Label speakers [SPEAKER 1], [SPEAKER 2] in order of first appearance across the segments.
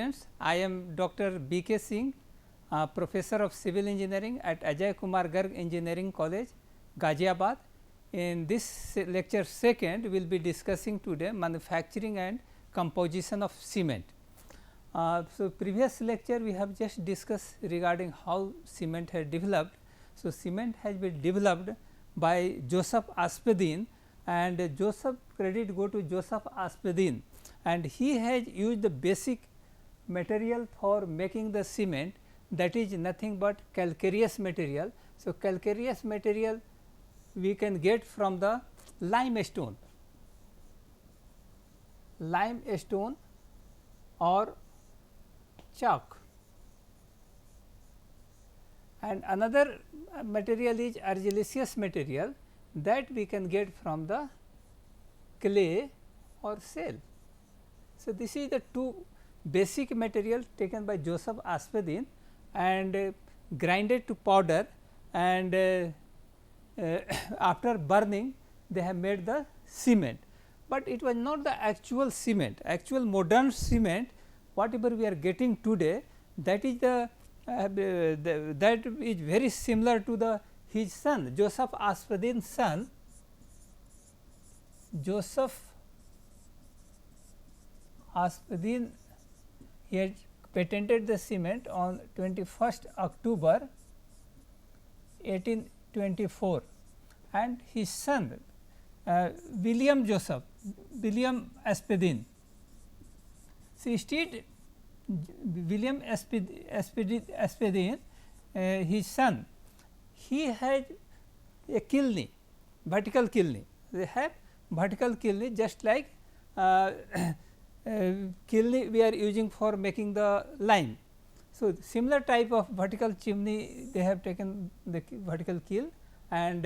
[SPEAKER 1] students, I am Dr. B.K. Singh, Professor of Civil Engineering at Ajay Kumar Garg Engineering College, Ghaziabad. In this lecture second, we will be discussing today manufacturing and composition of cement. So, previous lecture we have just discussed regarding how cement has developed. So, cement has been developed by Joseph Aspdin, and Joseph credit go to Joseph Aspdin, and he has used the basic material for making the cement, that is nothing but calcareous material. So, calcareous material we can get from the limestone or chalk, and another material is argillaceous material that we can get from the clay or shell. So, this is the two basic material taken by Joseph Aspdin and grinded to powder, and after burning they have made the cement, but it was not the actual cement. Actual modern cement whatever we are getting today, that is that is very similar to the his son Joseph Aspdin's son. Joseph Aspdin, he had patented the cement on 21st October 1824, and his son William Aspdin. So, instead William Aspdin, his son, he had a kiln, vertical kiln. They have vertical kiln just like kiln we are using for making the lime. So, similar type of vertical chimney they have taken the vertical kiln, and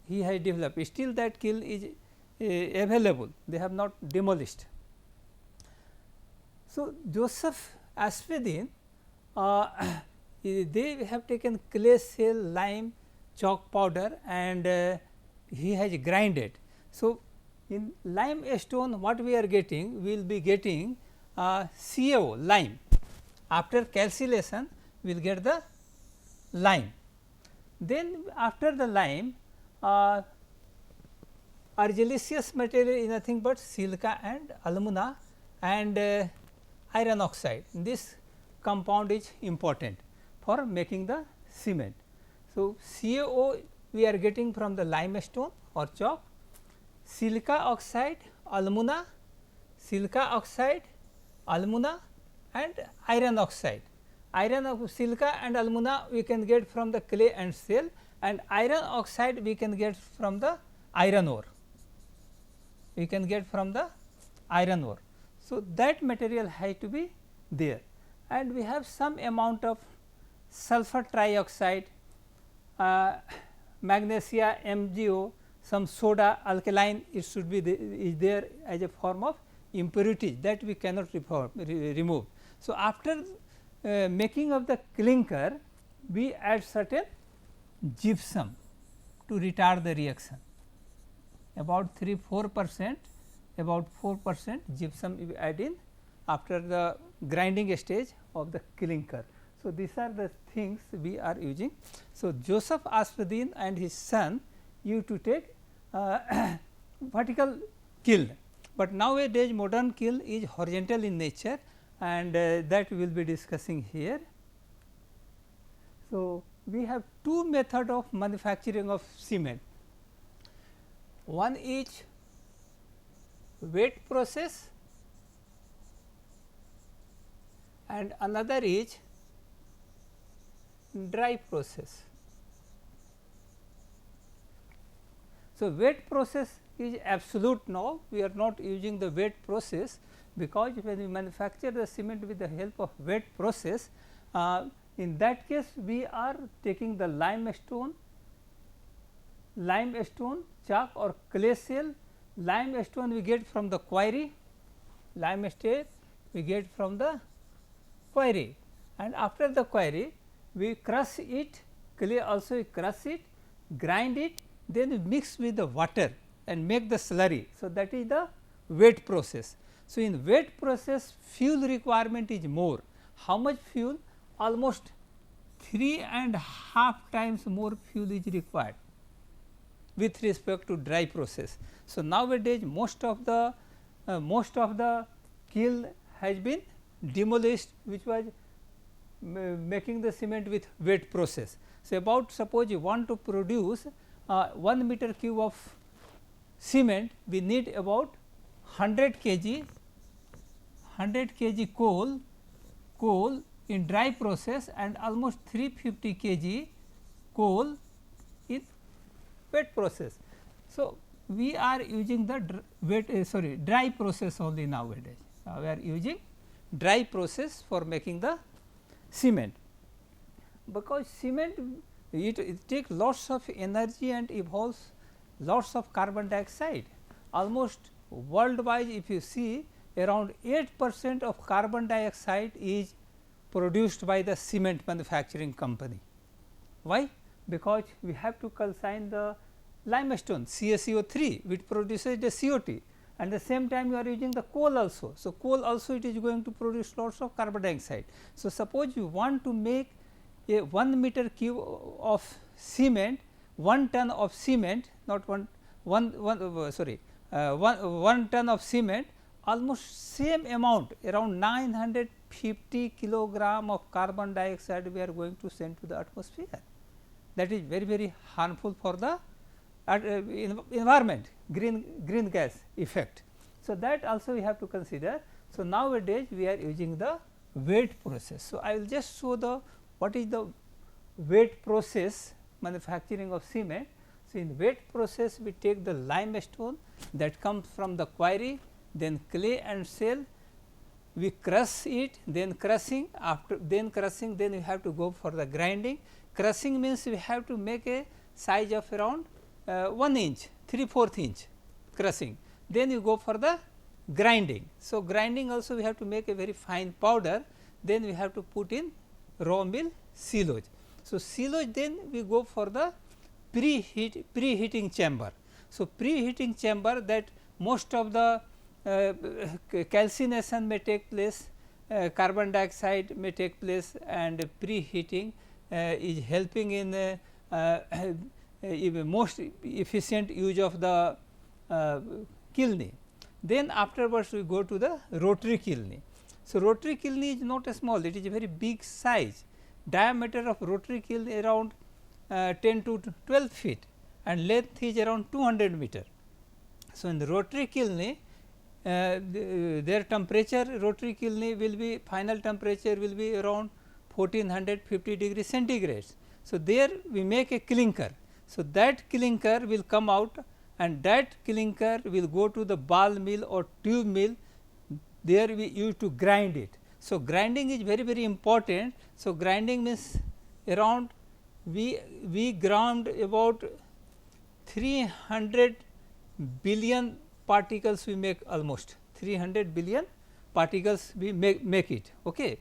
[SPEAKER 1] he has developed. Still that kiln is available, they have not demolished. So, Joseph Aspdin, they have taken clay, shell, lime, chalk powder, and he has grinded. So, in limestone what we are getting, we will be getting CaO, lime. After calcination we will get the lime. Then after the lime, argillaceous material is nothing but silica and alumina and iron oxide. This compound is important for making the cement. So, CaO we are getting from the limestone or chalk, silica oxide, alumina, and iron oxide. Silica and alumina we can get from the clay and shell, and iron oxide we can get from the iron ore. So, that material has to be there, and we have some amount of sulfur trioxide, magnesia, MgO, some soda, alkaline, it should be is there as a form of impurities that we cannot remove. So, after making of the clinker, we add certain gypsum to retard the reaction, about 3-4%, about 4% gypsum we add in after the grinding stage of the clinker. So, these are the things we are using. So, Joseph Aspdin and his son used to take vertical kiln, but nowadays modern kiln is horizontal in nature, and that we will be discussing here. So, we have two methods of manufacturing of cement. One is wet process and another is dry process. So, wet process is absolute now, we are not using the wet process, because when we manufacture the cement with the help of wet process, in that case we are taking the limestone, chalk or clay shell. Limestone we get from the quarry, limestone we get from the quarry, and after the quarry we crush it, clay also we crush it, grind it, then we mix with the water and make the slurry. So, that is the wet process. So, in wet process fuel requirement is more. How much fuel? Almost 3.5 times more fuel is required with respect to dry process. So, nowadays most of the kiln has been demolished, which was making the cement with wet process. So, about suppose you want to produce 1 meter cube of cement, we need about 100 kg coal in dry process and almost 350 kg coal in wet process. So, we are using the dry process only nowadays. We are using dry process for making the cement, because cement it takes lots of energy and evolves lots of carbon dioxide. Almost worldwide, if you see, around 8% of carbon dioxide is produced by the cement manufacturing company. Why? Because we have to calcine the limestone CaCO3, which produces the CO2, and the same time you are using the coal also. So, coal also it is going to produce lots of carbon dioxide. So, suppose you want to make a 1 meter cube of cement, 1 ton of cement, not 1 ton of cement, almost same amount, around 950 kilogram of carbon dioxide we are going to send to the atmosphere. That is very harmful for the environment, green gas effect. So, that also we have to consider. So, nowadays we are using the wet process. So, I will just show the what is the wet process manufacturing of cement. So, in wet process we take the limestone that comes from the quarry, then clay and shell, we crush it, then crushing, then we have to go for the grinding. Crushing means we have to make a size of around 1 inch, 3/4 inch crushing, then you go for the grinding. So, grinding also we have to make a very fine powder, then we have to put in raw mill silage. So, silage, then we go for the preheating chamber. So, preheating chamber, that most of the calcination may take place, carbon dioxide may take place, and preheating is helping in most efficient use of the kiln. Then afterwards we go to the rotary kiln. So, rotary kiln is not a small, it is a very big size. Diameter of rotary kiln around 10 to 12 feet and length is around 200 meter. So, in the rotary kiln, their temperature, rotary kiln will be, final temperature will be around 1450 degree centigrade. So, there we make a clinker. So, that clinker will come out and that clinker will go to the ball mill or tube mill, there we use to grind it. So, grinding is very important. So, grinding means around we ground about 300 billion particles, we make almost 300 billion particles we make it. Okay.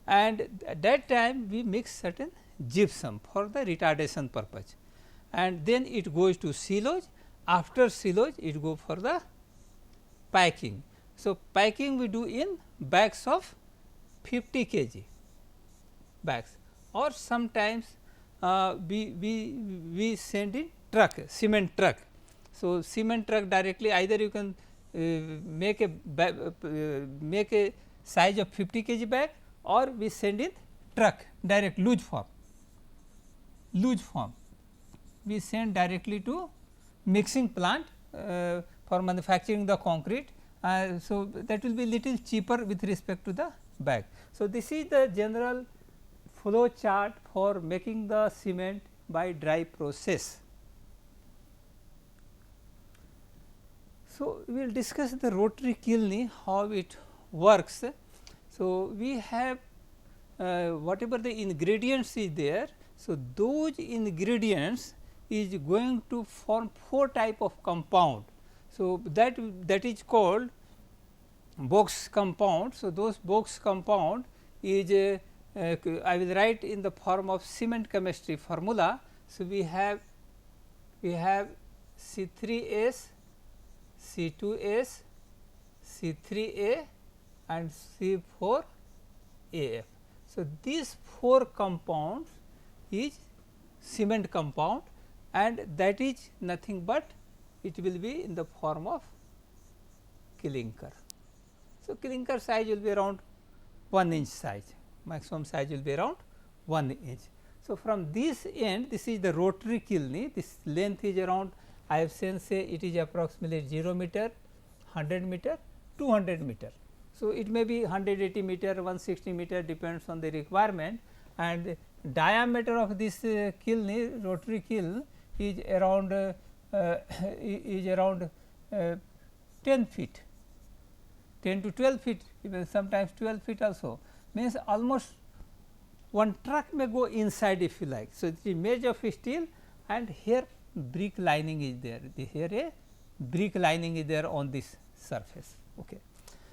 [SPEAKER 1] And at that time we mix certain gypsum for the retardation purpose, and then it goes to silage. After silage it go for the packing. So, packing we do in bags of 50 kg bags, or sometimes we send in truck, cement truck. So, cement truck directly, either you can make a size of 50 kg bag, or we send in truck direct luge form, we send directly to mixing plant for manufacturing the concrete. So, that will be little cheaper with respect to the bag. So, this is the general flow chart for making the cement by dry process. So, we will discuss the rotary kiln, how it works. So, we have whatever the ingredients is there. So, those ingredients is going to form 4 type of compound. So, that is called box compound. So, those box compound is I will write in the form of cement chemistry formula. So, we have C3S, C2S, C3A and C4AF. So, these 4 compounds is cement compound and that is nothing but it will be in the form of clinker. So, clinker size will be around 1 inch size, maximum size will be around 1 inch. So, from this end this is the rotary kiln, this length is around, I have said say it is approximately 0 meter, 100 meter, 200 meter. So, it may be 180 meter, 160 meter depends on the requirement, and diameter of this kiln, rotary kiln is around 10 feet, 10 to 12 feet, even sometimes 12 feet also, means almost one truck may go inside if you like. So, it is made of steel and here brick lining is there, here a brick lining is there on this surface. Okay.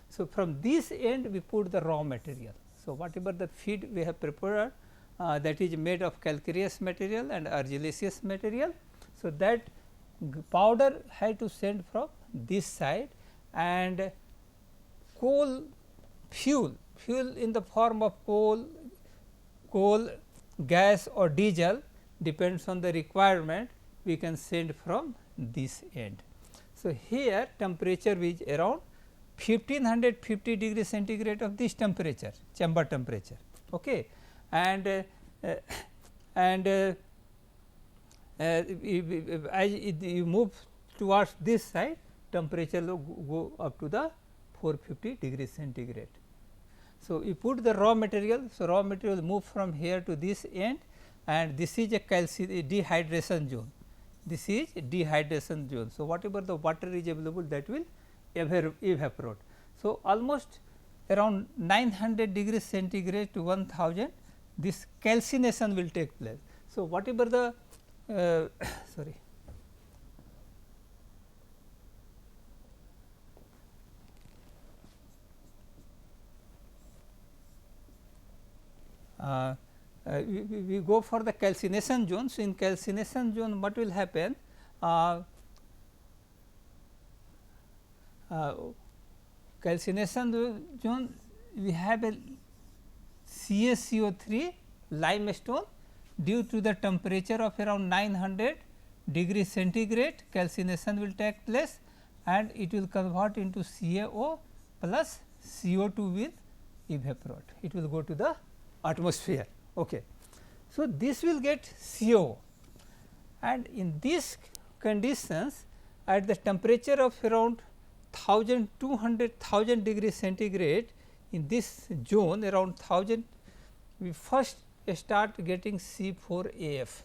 [SPEAKER 1] So, from this end we put the raw material. So, whatever the feed we have prepared that is made of calcareous material and argillaceous material. So, that powder had to send from this side, and coal fuel in the form of coal, gas or diesel depends on the requirement, we can send from this end. So, here temperature is around 1550 degree centigrade of this temperature, chamber temperature. Okay. And as you move towards this side, temperature will go up to the 450 degree centigrade. So, you put the raw material. So, raw material move from here to this end, and this is a dehydration zone. This is dehydration zone. So, whatever the water is available, that will evaporate. So, almost around 900 degrees centigrade to 1000, this calcination will take place. So, whatever the sorry. We go for the calcination zone. So, in calcination zone what will happen? Calcination zone, we have a CaCO3 limestone, due to the temperature of around 900 degree centigrade, calcination will take place and it will convert into CaO plus CO2 will evaporate, it will go to the atmosphere. Okay. So, this will get CO, and in these conditions at the temperature of around 1200 degree centigrade, in this zone around 1000, we first start getting C4AF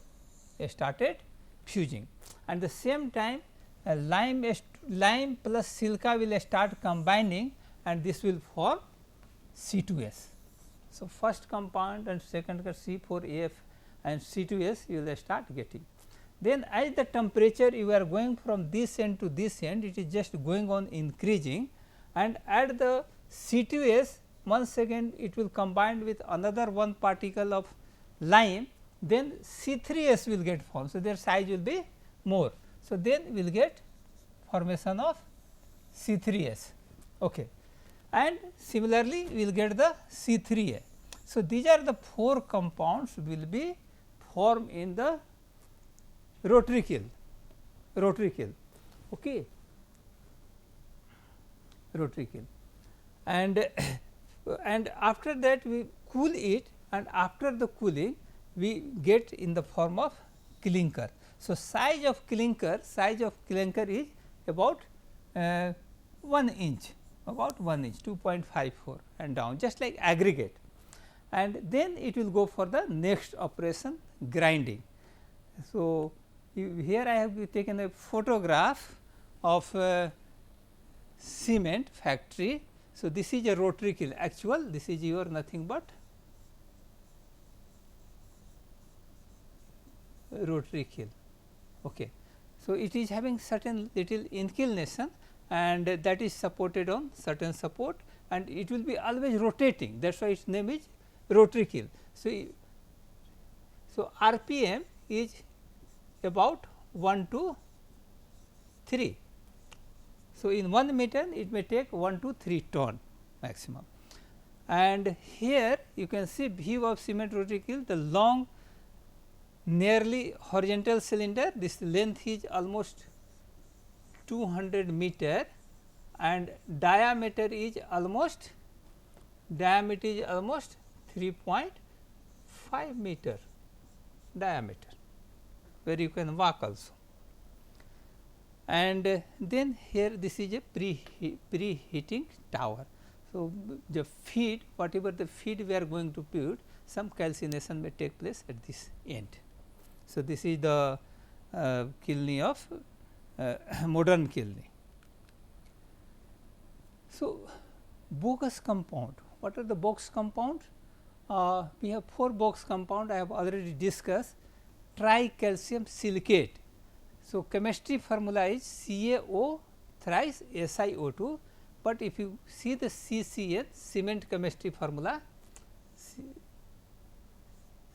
[SPEAKER 1] started fusing, and the same time lime plus silica will start combining and this will form C2S. So, first compound and second C4AF and C2S you will start getting. Then as the temperature you are going from this end to this end, it is just going on increasing, and at the C2S once again it will combine with another one particle of lime, then C3S will get formed. So, their size will be more. So, then we will get formation of C3S. Okay. And similarly, we will get the C3A. So, these are the 4 compounds will be formed in the rotary kiln. Okay. Rotary kiln, and after that we cool it, and after the cooling we get in the form of clinker. So, size of clinker is about 1 inch, about 1 inch, 2.54 and down, just like aggregate, and then it will go for the next operation, grinding. So, here I have taken a photograph of cement factory. So, this is a rotary kiln, actual this is your nothing but rotary kiln. Okay. So, it is having certain little inclination, and that is supported on certain support, and it will be always rotating, that is why its name is rotary kiln. So, RPM is about 1 to 3. So, in 1 meter it may take 1 to 3 ton maximum. And here you can see view of cement rotary kiln, the long nearly horizontal cylinder, this length is almost 200 meter and diameter is almost 3.5 meter diameter, where you can walk also. And then here this is a preheating tower. So, the feed, whatever the feed we are going to put, some calcination may take place at this end. So, this is the kiln of modern kiln. So, bogus compound. What are the bogus compound? We have 4 bogus compound I have already discussed. Tricalcium silicate. So, chemistry formula is CaO thrice SiO2, but if you see the CCN, cement chemistry formula,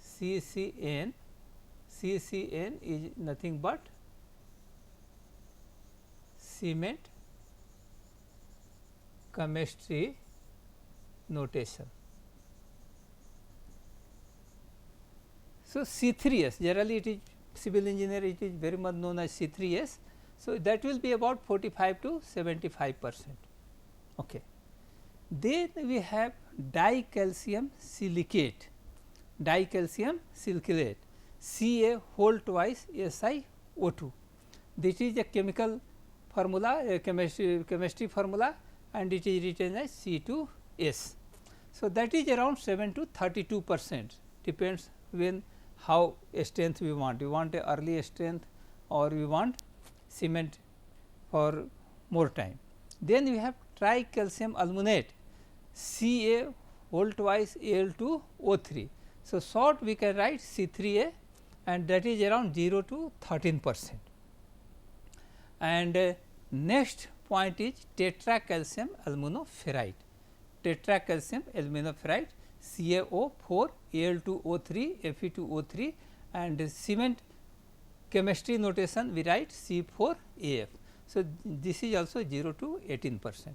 [SPEAKER 1] CCN is nothing but cement chemistry notation. So, C3S, generally it is civil engineer, it is very much known as C3S. So, that will be about 45 to 75%. Okay. Then we have dicalcium silicate, Ca whole twice SiO2. This is a chemical formula, a chemistry formula, and it is written as C2S. So, that is around 7 to 32%, depends when how strength we want. We want a early strength or we want cement for more time. Then we have tricalcium aluminate, Ca whole twice Al2O3. So, short we can write C3A, and that is around 0 to 13%. And next point is tetracalcium aluminoferrite, CaO4 Al2O3 Fe2O3, and cement chemistry notation we write C4AF. So, this is also 0 to 18%.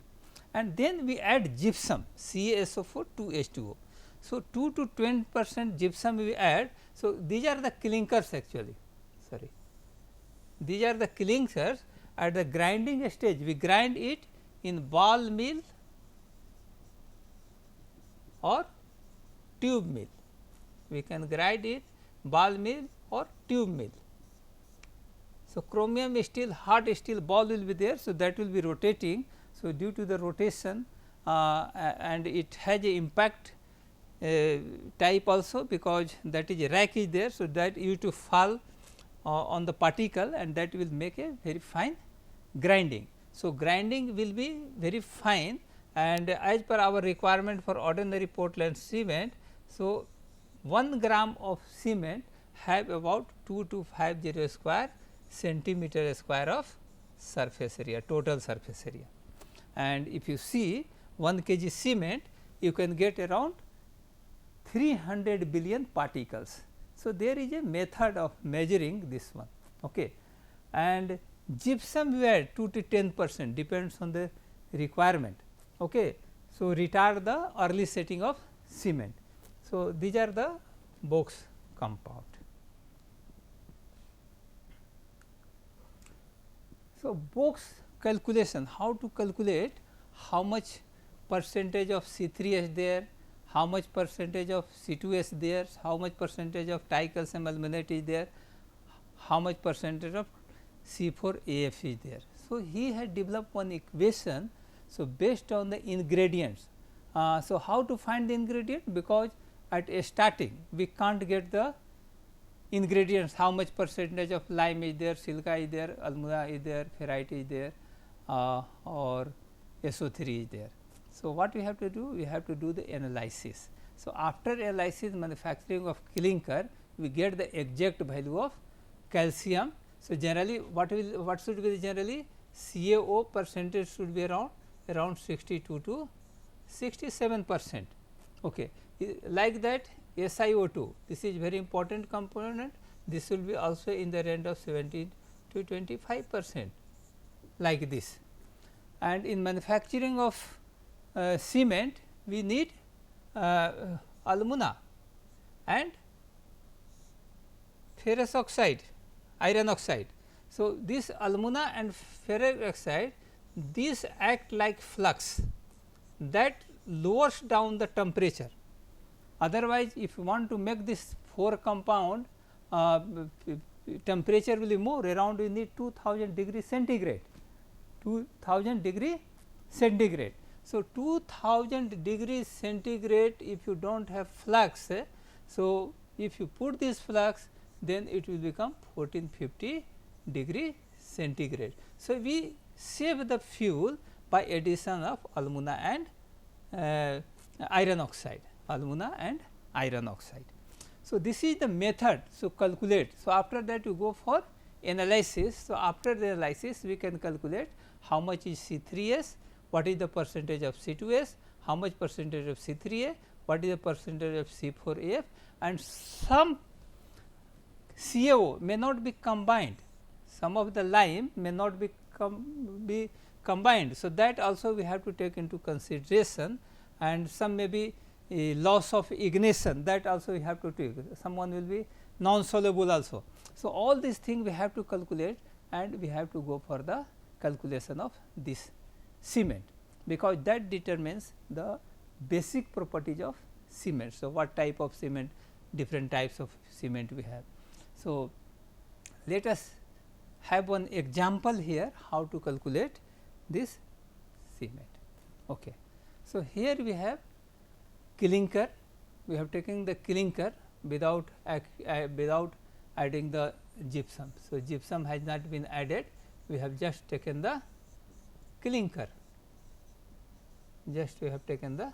[SPEAKER 1] And then we add gypsum, CaSO4 2H2O. So, 2 to 20% gypsum we add. So, these are the clinkers actually, these are the clinkers. At the grinding stage we grind it in ball mill or tube mill. We can grind it ball mill or tube mill. So, chromium steel, hot steel ball will be there. So, that will be rotating. So, due to the rotation and it has a impact type also, because that is a rack is there. So, that you to fall on the particle, and that will make a very fine grinding. So, grinding will be very fine, and as per our requirement for ordinary Portland cement. So, 1 gram of cement have about 2250 square centimeter square of surface area, total surface area. And if you see 1 kg cement, you can get around 300 billion particles. So, there is a method of measuring this one. Okay. And gypsum we add 2 to 10%, depends on the requirement. Okay. So, retard the early setting of cement. So, these are the box compound. So, box calculation, how to calculate how much percentage of C3S there, how much percentage of C2S there, how much percentage of tricalcium aluminate is there, how much percentage of C4AF is there. So, he had developed one equation. So, based on the ingredients. So, how to find the ingredient? Because at a starting we can't get the ingredients, how much percentage of lime is there, silica is there, alumina is there, ferrite is there, or SO3 is there. So, what we have to do? We have to do the analysis. So, after analysis manufacturing of clinker, we get the exact value of calcium. So, generally what should be generally CaO percentage should be around 62 to 67%. Okay. Like that SiO2, this is very important component, this will be also in the range of 17 to 25%, like this. and in manufacturing of cement we need alumina and ferrous oxide, iron oxide. So, this alumina and ferrous oxide, these act like flux that lowers down the temperature. Otherwise, if you want to make this 4 compound, temperature will be more, around you need 2000 degree centigrade, 2000 degree centigrade. So, 2000 degree centigrade if you do not have flux, so if you put this flux, then it will become 1450 degree centigrade. So, we save the fuel by addition of alumina and iron oxide, alumina and iron oxide. So, this is the method. So, calculate. So, after that you go for analysis. So, after the analysis we can calculate how much is C3S, what is the percentage of C2S, how much percentage of C3A, what is the percentage of C4AF, and some CaO may not be combined, some of the lime may not be combined. So, that also we have to take into consideration, and some may be loss of ignition, that also we have to take, someone will be non soluble also. So, all these things we have to calculate, and we have to go for the calculation of this cement, because that determines the basic properties of cement. So, what type of cement, different types of cement we have. So, let us have one example here how to calculate this cement. Okay. So, here we have clinker, we have taken the clinker without adding the gypsum. So, gypsum has not been added, we have just taken the clinker, just we have taken the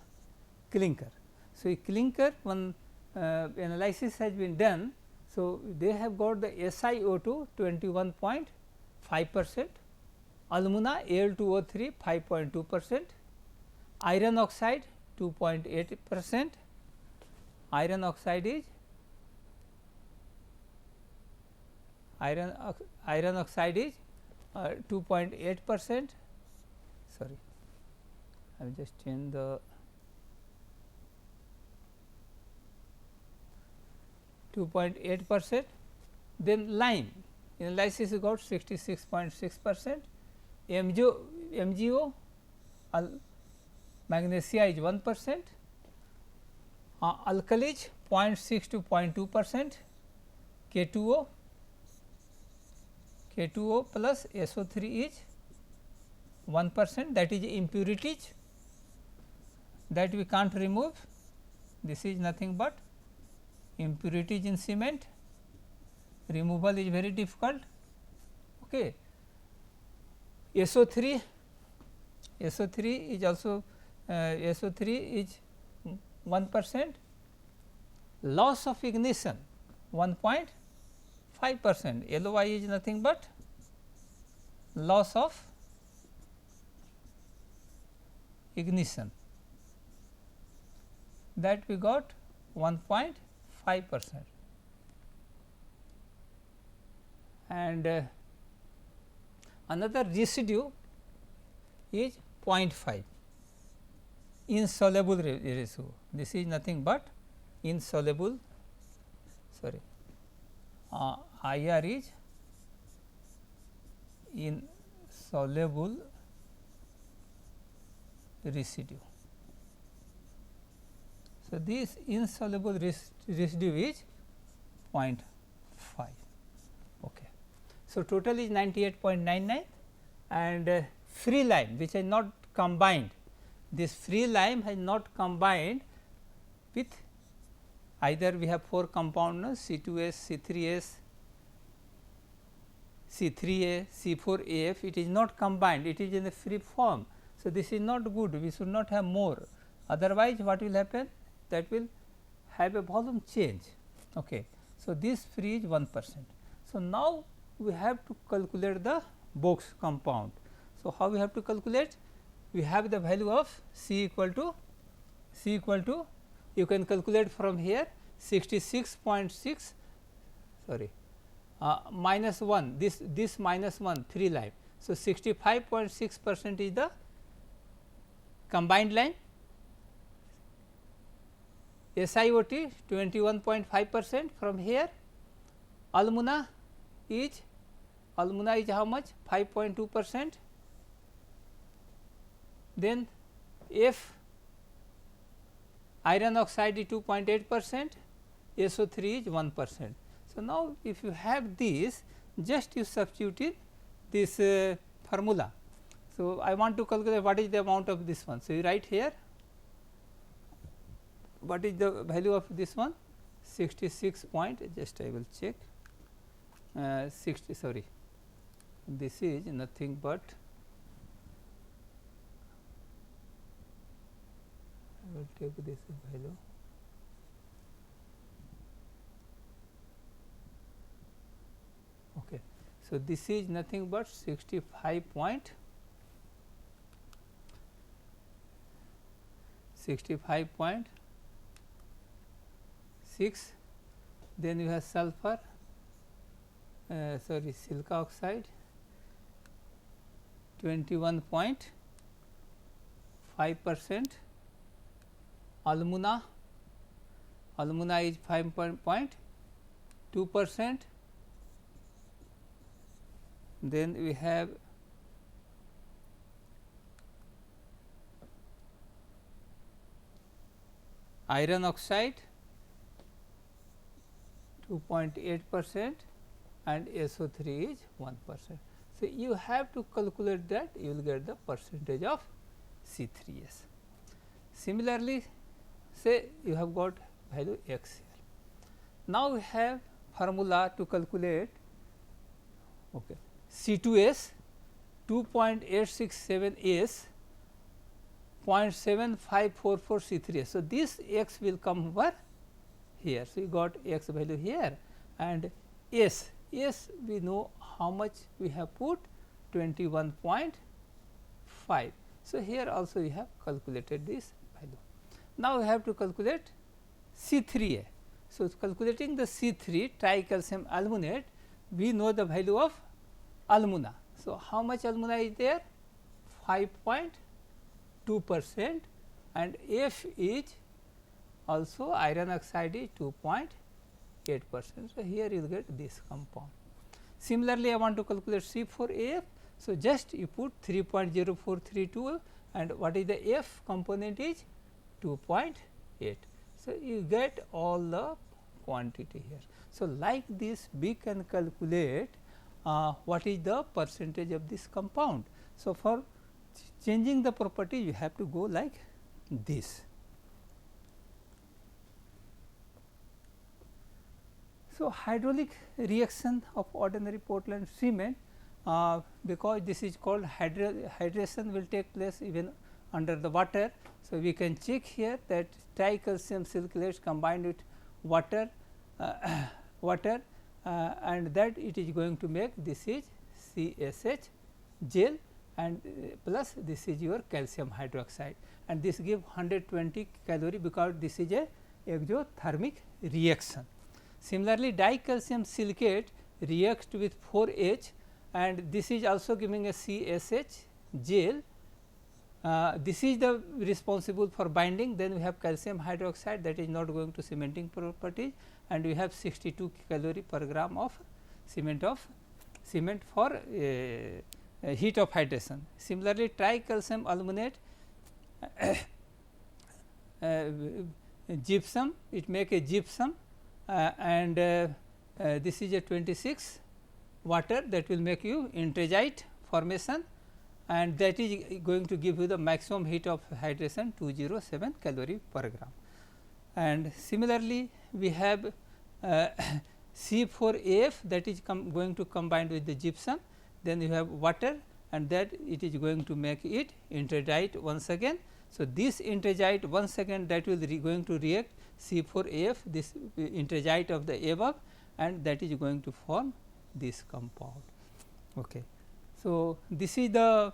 [SPEAKER 1] clinker. So, clinker, one analysis has been done. So, they have got the SiO2 21.5%, alumina Al2O3 5.2%, iron oxide 2.8%, iron oxide is iron oxide is 2.8%. Sorry, I will just change the 2.8%. Then lime analysis got 66.6%, MgO magnesia is 1%, alkalis 0.6 to 0.2%, K2O plus SO3 is 1%, that is impurities that we can't remove. This is nothing but impurities in cement, removal is very difficult. Okay. SO3 is also SO3 is 1%, loss of ignition 1.5%, LOI is nothing but loss of ignition, that we got 1.5%, and another residue is 0.5, insoluble residue. This is nothing but insoluble, sorry, IR is insoluble residue. So, this insoluble residue is 0.5. Okay. So, total is 98.99, and free lime which is not combined, this free lime has not combined with either we have 4 compounds C2S, C3S, C3A, C4AF, it is not combined, it is in a free form. So, this is not good, we should not have more, otherwise what will happen, that will have a volume change. Okay. So, this free is 1%. So, now we have to calculate the box compound. So, how we have to calculate? We have the value of C equal to you can calculate from here 66.6 sorry minus 1, this minus 1 free lime. So, 65.6% is the combined line, SiOT 21.5% from here, alumina is how much 5.2%, then F iron oxide is 2.8%, SO3 is 1%. So, now if you have this, just you substitute in this formula. So, I want to calculate what is the amount of this one. So, you write here what is the value of this one, 66 point, just I will check 60, sorry, this is nothing but I will take this value. Okay. So, this is nothing but 65.6, then you have sulfur, sorry, silica oxide 21.5%, alumina is 5.2%, then we have iron oxide 2.8% and SO3 is 1%. So, you have to calculate that, you will get the percentage of C3S. Similarly, say you have got value x here. Now, we have formula to calculate C2S 2.867S 0.7544 C3S. So, this x will come over here. So, you got x value here and S we know how much we have put 21.5. So, here also we have calculated this value. Now, we have to calculate C3A. So, calculating the C3 tricalcium aluminate, we know the value of alumina. So, how much alumina is there? 5.2% and F is also iron oxide is 2.8%. So, here you will get this compound. Similarly, I want to calculate C4AF. So, just you put 3.0432 and what is the F component is 2.8. So, you get all the quantity here. So, like this we can calculate what is the percentage of this compound. So, for changing the property you have to go like this. So, hydraulic reaction of ordinary Portland cement, because this is called hydration will take place even under the water. So, we can check here that tricalcium silicates combined with water and that it is going to make this is CSH gel and plus this is your calcium hydroxide and this give 120 calorie because this is a exothermic reaction. Similarly, dicalcium silicate reacts with 4H and this is also giving a CSH gel. This is the responsible for binding, then we have calcium hydroxide that is not going to cementing properties and we have 62 calorie per gram of cement for heat of hydration. Similarly, tricalcium aluminate gypsum, it make a gypsum and this is a 26 water that will make you anthracite formation and that is going to give you the maximum heat of hydration 207 calorie per gram. And similarly, we have C4AF that is going to combine with the gypsum, then you have water and that it is going to make it anthracite once again. So, this anthracite once again that will going to react C4AF this anthracite of the above and that is going to form this compound. Okay. So, this is the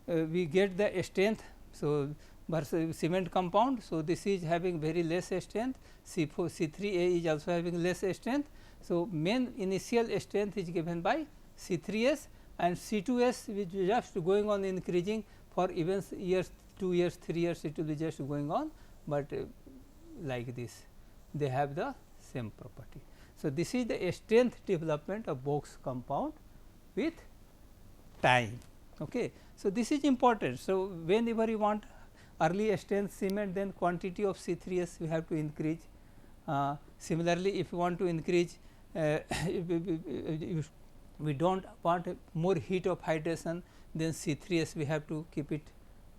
[SPEAKER 1] we get the strength. So, versus cement compound. So, this is having very less strength, C3A is also having less strength. So, main initial strength is given by C3S and C2S which is just going on increasing for even years, 2 years, 3 years, it will be just going on, but like this they have the same property. So, this is the strength development of Box compound with time. Okay. So, this is important. So, whenever you want early strength cement, then quantity of C3S we have to increase. Similarly, if you want to increase we do not want more heat of hydration, then C3S we have to keep it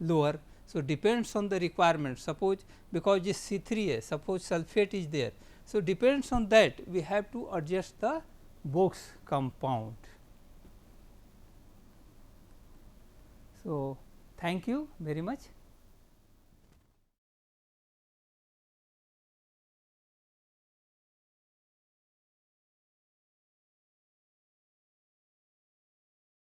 [SPEAKER 1] lower. So, depends on the requirement. Suppose because this C3S, suppose sulphate is there. So, depends on that we have to adjust the Box compound. So, thank you very much.